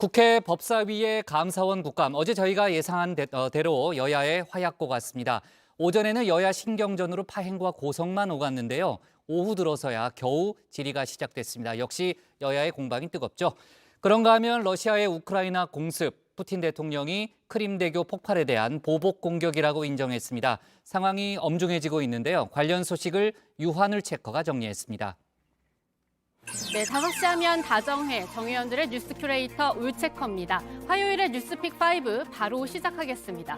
국회 법사위의 감사원 국감, 어제 저희가 예상한 대로 여야의 화약고 같습니다. 오전에는 여야 신경전으로 파행과 고성만 오갔는데요. 오후 들어서야 겨우 질의가 시작됐습니다. 역시 여야의 공방이 뜨겁죠. 그런가 하면 러시아의 우크라이나 공습, 푸틴 대통령이 크림대교 폭발에 대한 보복 공격이라고 인정했습니다. 상황이 엄중해지고 있는데요. 관련 소식을 유한울 체커가 정리했습니다. 네, 5시 하면 다정회 정의원들의 뉴스 큐레이터 울체커입니다. 화요일의 뉴스픽 5 바로 시작하겠습니다.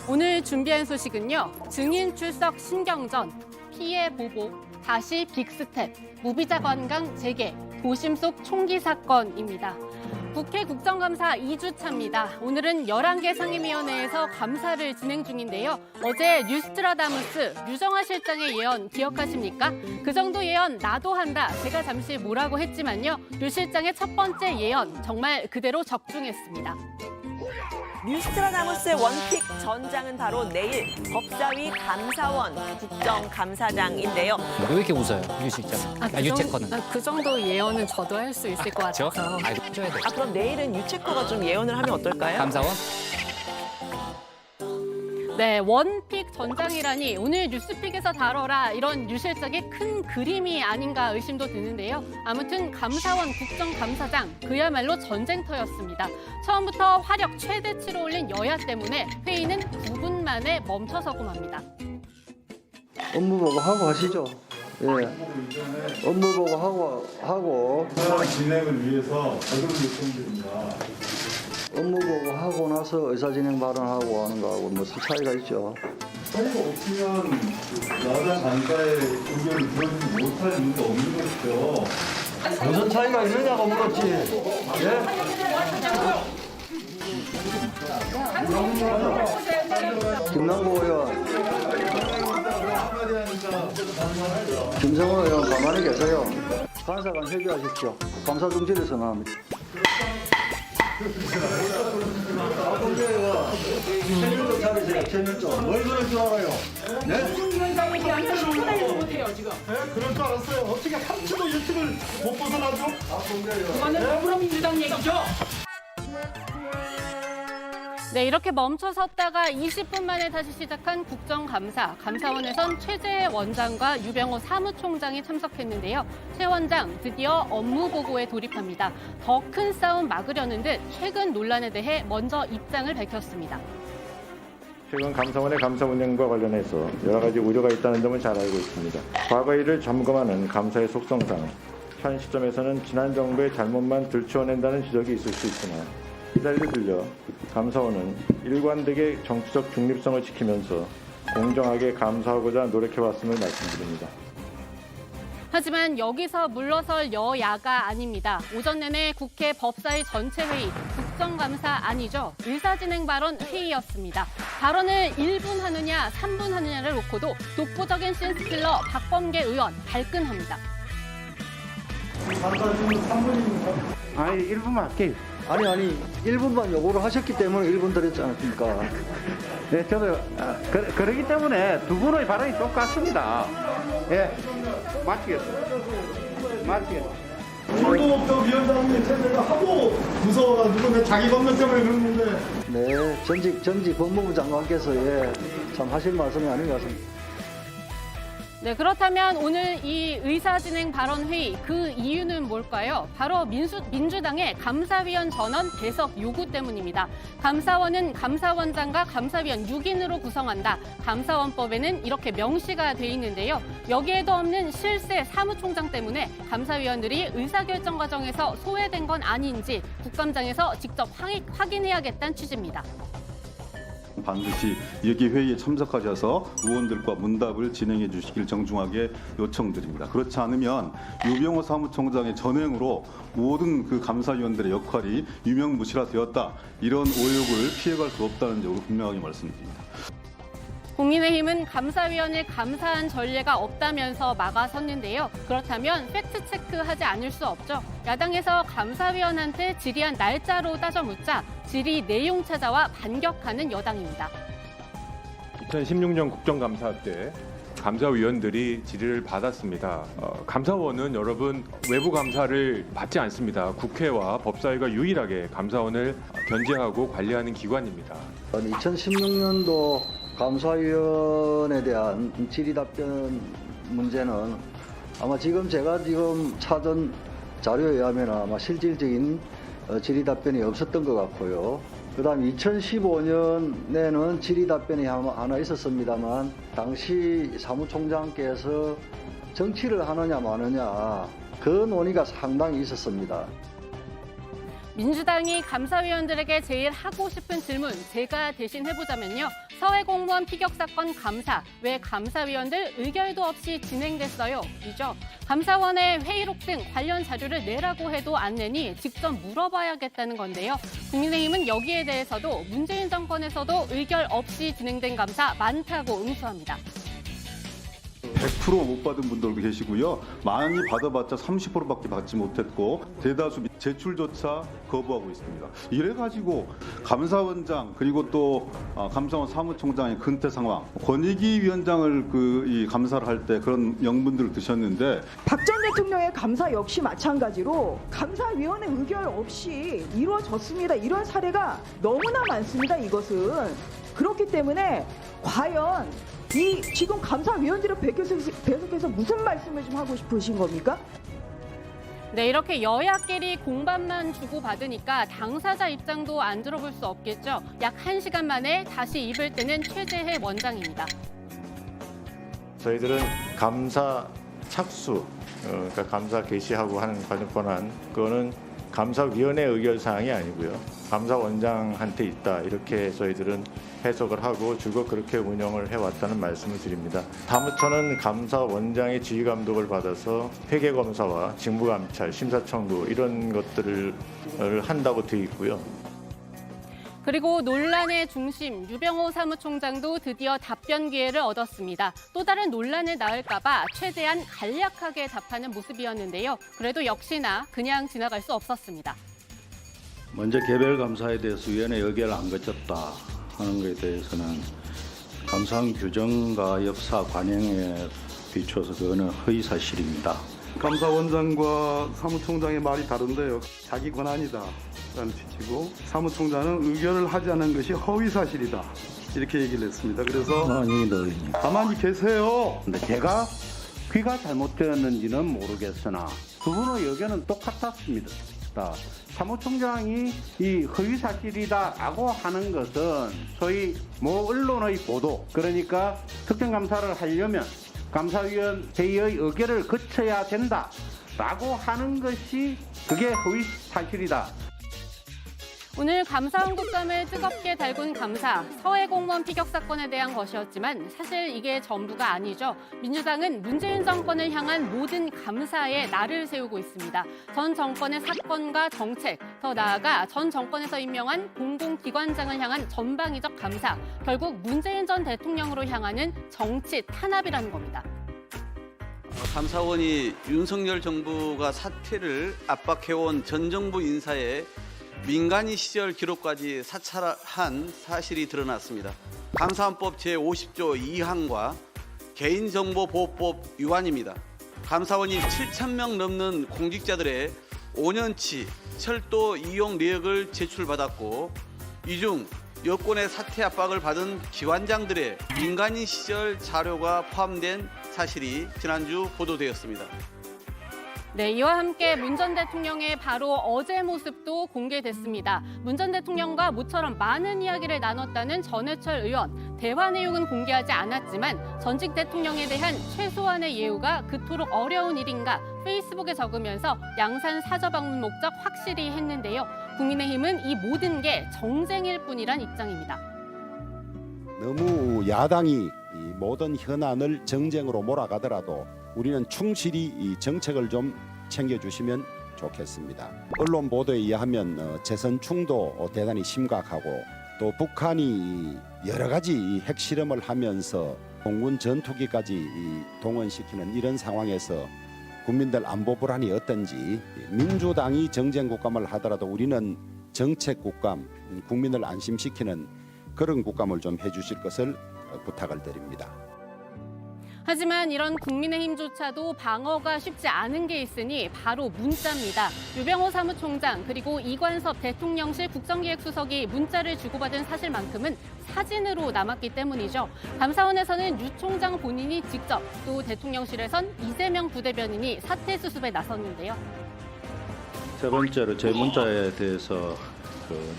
오늘 준비한 소식은요. 증인 출석 신경전, 피해 보복, 다시 빅스텝, 무비자 관광 재개, 도심 속 총기 사건입니다. 국회 국정감사 2주차입니다. 오늘은 11개 상임위원회에서 감사를 진행 중인데요. 어제 뉴스트라다무스, 유정화 실장의 예언 기억하십니까? 그 정도 예언 나도 한다. 제가 잠시 뭐라고 했지만요. 유 실장의 첫 번째 예언 정말 그대로 적중했습니다. 뉴스트라다무스의 원픽 전장은 바로 내일 법사위 감사원 국정감사장인데요. 왜 이렇게 웃어요, 유 실장? 유 체커는. 그 정도 예언은 저도 할 수 있을 것 그렇죠? 같아서. 알고 해줘야 돼. 그럼 내일은 유체커가 좀 예언을 하면 어떨까요? 감사원? 네, 원픽 전장이라니 오늘 뉴스픽에서 다뤄라 이런 유 실장의 큰 그림이 아닌가 의심도 드는데요. 아무튼 감사원 국정감사장 그야말로 전쟁터였습니다. 처음부터 화력 최대치로 올린 여야 때문에 회의는 9분 만에 멈춰서고 맙니다. 업무 보고하고 하시죠. 예. 업무 보고하고 진행을 위해서 적용 요청드립니다. 업무 보고하고 나서 의사진행 발언하고 하는 거하고 무슨 차이가 있죠. 차이가 없으면 야당 간사의 의견을 들어주지 못할 이유가 없는 것이죠. 무슨 차이가 있느냐고 물었지. 예? 김남국 의원, 김성호 의원 가만히 계세요. 감사관 회개하십시오. 감사 중지를 선언합니다. 체면좀 차리세요. 체면좀. 뭘 그럴 줄 알아요? 네? 그럴 줄 알았어요. 어떻게 한 주도 일찍을 못 벗어나죠? 그거는 더불어민주당 얘기죠. 네, 이렇게 멈춰섰다가 20분 만에 다시 시작한 국정감사. 감사원에선 최재해 원장과 유병호 사무총장이 참석했는데요. 최 원장 드디어 업무 보고에 돌입합니다. 더 큰 싸움 막으려는 듯 최근 논란에 대해 먼저 입장을 밝혔습니다. 최근 감사원의 감사 운영과 관련해서 여러 가지 우려가 있다는 점을 잘 알고 있습니다. 과거 일을 점검하는 감사의 속성상 현 시점에서는 지난 정부의 잘못만 들추어낸다는 지적이 있을 수 있으나 이 자리를 빌려 감사원은 일관되게 정치적 중립성을 지키면서 공정하게 감사하고자 노력해왔음을 말씀드립니다. 하지만 여기서 물러설 여야가 아닙니다. 오전 내내 국회 법사위 전체 회의, 국정감사 아니죠. 의사진행 발언 회의였습니다. 발언을 1분 하느냐, 3분 하느냐를 놓고도 독보적인 신스킬러 박범계 의원 발끈합니다. 아니 1분만 할게요. 아니 1분만 요구를 하셨기 때문에 1분 드렸지 않습니까? 네, 저도 그러기 때문에 두 분의 발언이 똑같습니다. 예, 마치겠습니다. 정도표 위원장님 체제가 하도 무서워가지고 내 자기 법령 때문에 그런 건데. 네, 전직 법무부 장관께서 참 하실 말씀이 아닌 것 같습니다. 네, 그렇다면 오늘 이 의사진행 발언 회의 그 이유는 뭘까요? 바로 민주당의 감사위원 전원 배석 요구 때문입니다. 감사원은 감사원장과 감사위원 6인으로 구성한다. 감사원법에는 이렇게 명시가 돼 있는데요. 여기에도 없는 실세 사무총장 때문에 감사위원들이 의사결정 과정에서 소외된 건 아닌지 국감장에서 직접 확인해야겠다는 취지입니다. 반드시 여기 회의에 참석하셔서 의원들과 문답을 진행해 주시길 정중하게 요청드립니다. 그렇지 않으면 유병호 사무총장의 전횡으로 모든 그 감사위원들의 역할이 유명무실화 되었다. 이런 오역을 피해갈 수 없다는 점으로 분명하게 말씀드립니다. 국민의힘은 감사위원을 감사한 전례가 없다면서 막아섰는데요. 그렇다면 팩트체크하지 않을 수 없죠. 야당에서 감사위원한테 질의한 날짜로 따져 묻자 질의 내용 찾아와 반격하는 여당입니다. 2016년 국정감사 때 감사위원들이 질의를 받았습니다. 감사원은 여러분 외부 감사를 받지 않습니다. 국회와 법사위가 유일하게 감사원을 견제하고 관리하는 기관입니다. 2016년도 감사위원에 대한 질의 답변 문제는 아마 제가 찾은 자료에 의하면 아마 실질적인 질의 답변이 없었던 것 같고요. 그다음 2015년에는 질의 답변이 하나 있었습니다만 당시 사무총장께서 정치를 하느냐 마느냐 그 논의가 상당히 있었습니다. 민주당이 감사위원들에게 제일 하고 싶은 질문 제가 대신 해보자면요. 서해공무원 피격 사건 감사, 왜 감사위원들 의결도 없이 진행됐어요? 이죠. 감사원에 회의록 등 관련 자료를 내라고 해도 안 내니 직접 물어봐야겠다는 건데요. 국민의힘은 여기에 대해서도 문재인 정권에서도 의결 없이 진행된 감사 많다고 응수합니다. 100% 못 받은 분들도 계시고요. 많이 받아봤자 30%밖에 받지 못했고 대다수 제출조차 거부하고 있습니다. 이래가지고 감사원장 그리고 또 감사원 사무총장의 근태 상황, 권익위 위원장을 이 감사를 할 때 그런 명분들을 드셨는데 박 전 대통령의 감사 역시 마찬가지로 감사위원회 의결 없이 이루어졌습니다. 이런 사례가 너무나 많습니다. 이것은 그렇기 때문에 과연 이 지금 감사위원들을 배석해서 무슨 말씀을 좀 하고 싶으신 겁니까? 네, 이렇게 여야끼리 공반만 주고받으니까 당사자 입장도 안 들어볼 수 없겠죠. 약 1시간 만에 다시 입을 떼는 최재해 원장입니다. 저희들은 감사 착수, 그러니까 감사 개시하고 하는 권한, 그거는 감사위원회 의결 사항이 아니고요. 감사원장한테 있다 이렇게 저희들은 해석을 하고 줄곧 그렇게 운영을 해왔다는 말씀을 드립니다. 다음부터는 감사원장의 지휘감독을 받아서 회계검사와 직무감찰, 심사청구 이런 것들을 한다고 되어 있고요. 그리고 논란의 중심 유병호 사무총장도 드디어 답변 기회를 얻었습니다. 또 다른 논란을 낳을까 봐 최대한 간략하게 답하는 모습이었는데요. 그래도 역시나 그냥 지나갈 수 없었습니다. 먼저 개별 감사에 대해서 위원회 의결을 안 거쳤다 하는 것에 대해서는 감사원 규정과 역사 관행에 비추어서 그거는 허위 사실입니다. 감사원장과 사무총장의 말이 다른데요. 자기 권한이다 라는 취지고 사무총장은 의결을 하지 않은 것이 허위 사실이다 이렇게 얘기를 했습니다. 그래서 가만히 계세요. 근데 제가 귀가 잘못되었는지는 모르겠으나 두 분의 의견은 똑같았습니다. 사무총장이 이 허위 사실이다라고 하는 것은 소위 언론의 보도, 그러니까 특정 감사를 하려면 감사위원 회의의 의결을 거쳐야 된다라고 하는 것이 그게 허위 사실이다. 오늘 감사원 국감을 뜨겁게 달군 감사, 서해공무원 피격 사건에 대한 것이었지만 사실 이게 전부가 아니죠. 민주당은 문재인 정권을 향한 모든 감사에 날을 세우고 있습니다. 전 정권의 사건과 정책, 더 나아가 전 정권에서 임명한 공공기관장을 향한 전방위적 감사, 결국 문재인 전 대통령으로 향하는 정치 탄압이라는 겁니다. 감사원이 윤석열 정부가 사퇴를 압박해온 전 정부 인사의 민간인 시절 기록까지 사찰한 사실이 드러났습니다. 감사원법 제50조 2항과 개인정보보호법 위반입니다. 감사원이 7,000명 넘는 공직자들의 5년치 철도 이용 내역을 제출받았고 이 중 여권의 사퇴 압박을 받은 기관장들의 민간인 시절 자료가 포함된 사실이 지난주 보도되었습니다. 네, 이와 함께 문 전 대통령의 바로 어제 모습도 공개됐습니다. 문 전 대통령과 모처럼 많은 이야기를 나눴다는 전해철 의원. 대화 내용은 공개하지 않았지만 전직 대통령에 대한 최소한의 예우가 그토록 어려운 일인가 페이스북에 적으면서 양산 사저 방문 목적 확실히 했는데요. 국민의힘은 이 모든 게 정쟁일 뿐이란 입장입니다. 너무 야당이 이 모든 현안을 정쟁으로 몰아가더라도 우리는 충실히 이 정책을 좀 챙겨주시면 좋겠습니다. 언론 보도에 의하면 재선충도 대단히 심각하고 또 북한이 여러 가지 핵실험을 하면서 공군 전투기까지 동원시키는 이런 상황에서 국민들 안보 불안이 어떤지 민주당이 정쟁 국감을 하더라도 우리는 정책 국감, 국민을 안심시키는 그런 국감을 좀 해주실 것을 부탁을 드립니다. 하지만 이런 국민의힘조차도 방어가 쉽지 않은 게 있으니 바로 문자입니다. 유병호 사무총장 그리고 이관섭 대통령실 국정기획수석이 문자를 주고받은 사실만큼은 사진으로 남았기 때문이죠. 감사원에서는 유 총장 본인이 직접, 또 대통령실에선 이재명 부대변인이 사퇴 수습에 나섰는데요. 세 번째로 제 문자에 대해서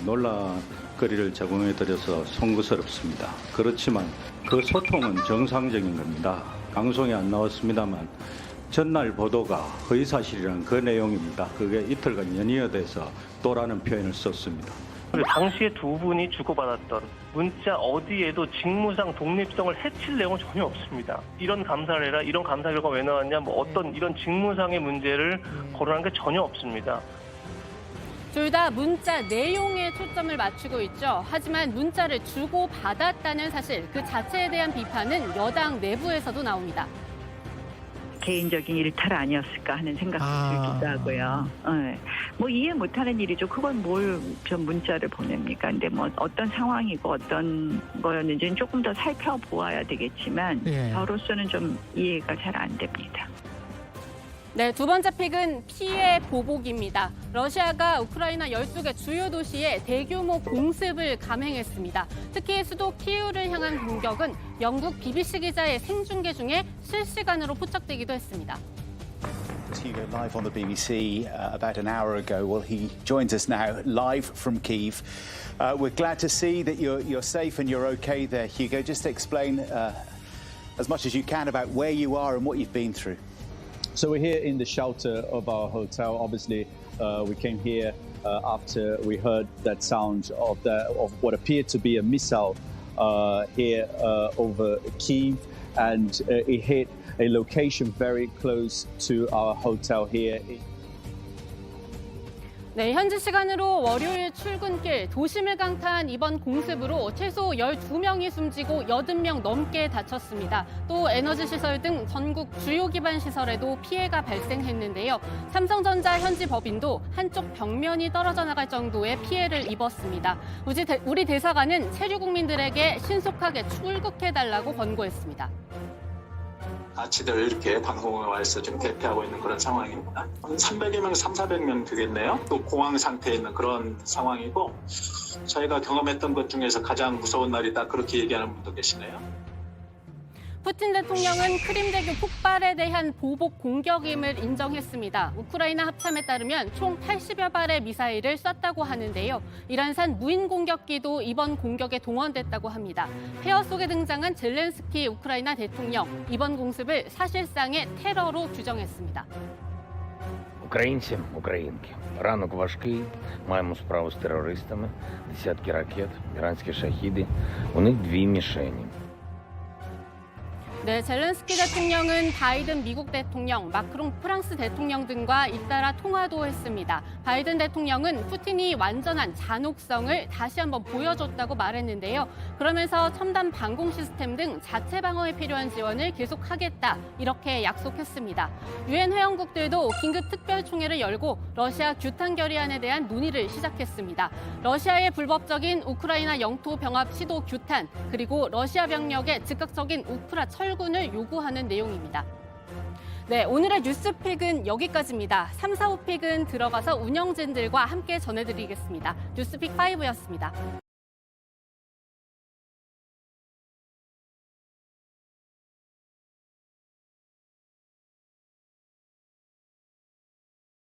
논란거리를 제공해드려서 송구스럽습니다. 그렇지만 그 소통은 정상적인 겁니다. 방송에 안 나왔습니다만 전날 보도가 허위사실이라는 그 내용입니다. 그게 이틀간 연이어돼서 또라는 표현을 썼습니다. 당시에 두 분이 주고받았던 문자 어디에도 직무상 독립성을 해칠 내용은 전혀 없습니다. 이런 감사를 해라, 이런 감사 결과 왜 나왔냐, 뭐 어떤 이런 직무상의 문제를 거론한 게 전혀 없습니다. 둘 다 문자 내용에 초점을 맞추고 있죠. 하지만 문자를 주고받았다는 사실, 그 자체에 대한 비판은 여당 내부에서도 나옵니다. 개인적인 일탈 아니었을까 하는 생각도 들기도 하고요. 뭐 이해 못하는 일이죠. 그건 뭘 전 문자를 보냅니까? 근데 뭐 어떤 상황이고 어떤 거였는지는 조금 더 살펴보아야 되겠지만 저로서는 좀 이해가 잘 안 됩니다. 네, 두 번째 픽은 피해 보복입니다. 러시아가 우크라이나 12개 주요 도시에 대규모 공습을 감행했습니다. 특히 수도 키이우를 향한 공격은 영국 BBC 기자의 생중계 중에 실시간으로 포착되기도 했습니다. Hugo live on the BBC about an hour ago. Well, he joins us now live from Kyiv. We're glad to see that you're safe and you're okay there, Hugo. Just explain as much as you can about where you are and what you've been through. So we're here in the shelter of our hotel. Obviously, we came here after we heard that sound of what appeared to be a missile here over Kyiv, and it hit a location very close to our hotel here. 네, 현지 시간으로 월요일 출근길 도심을 강타한 이번 공습으로 최소 12명이 숨지고 80명 넘게 다쳤습니다. 또 에너지 시설 등 전국 주요 기반 시설에도 피해가 발생했는데요. 삼성전자 현지 법인도 한쪽 벽면이 떨어져 나갈 정도의 피해를 입었습니다. 우리 대사관은 체류 국민들에게 신속하게 출국해달라고 권고했습니다. 아치들 이렇게 방송에 와서 지금 대피하고 있는 그런 상황입니다. 300여 명, 300~400명 되겠네요. 또 공황 상태에 있는 그런 상황이고 저희가 경험했던 것 중에서 가장 무서운 날이다 그렇게 얘기하는 분도 계시네요. 푸틴 대통령은 크림대교 폭발에 대한 보복 공격임을 인정했습니다. 우크라이나 합참에 따르면 총 80여 발의 미사일을 쐈다고 하는데요. 이란산 무인 공격기도 이번 공격에 동원됐다고 합니다. 폐허 속에 등장한 젤렌스키 우크라이나 대통령, 이번 공습을 사실상의 테러로 규정했습니다. Українці, українки, ранок важкий, маємо справу з терористами, десятки ракет, іранські шахіди, у них дві мішені. 네, 젤렌스키 대통령은 바이든 미국 대통령, 마크롱 프랑스 대통령 등과 잇따라 통화도 했습니다. 바이든 대통령은 푸틴이 완전한 잔혹성을 다시 한번 보여줬다고 말했는데요. 그러면서 첨단 방공 시스템 등 자체 방어에 필요한 지원을 계속하겠다, 이렇게 약속했습니다. 유엔 회원국들도 긴급 특별총회를 열고 러시아 규탄 결의안에 대한 논의를 시작했습니다. 러시아의 불법적인 우크라이나 영토 병합 시도 규탄, 그리고 러시아 병력의 즉각적인 우크라 철군을 요구하는 내용입니다. 네, 오늘의 뉴스픽은 여기까지입니다. 3, 4, 5픽은 들어가서 운영진들과 함께 전해드리겠습니다. 뉴스픽 5였습니다.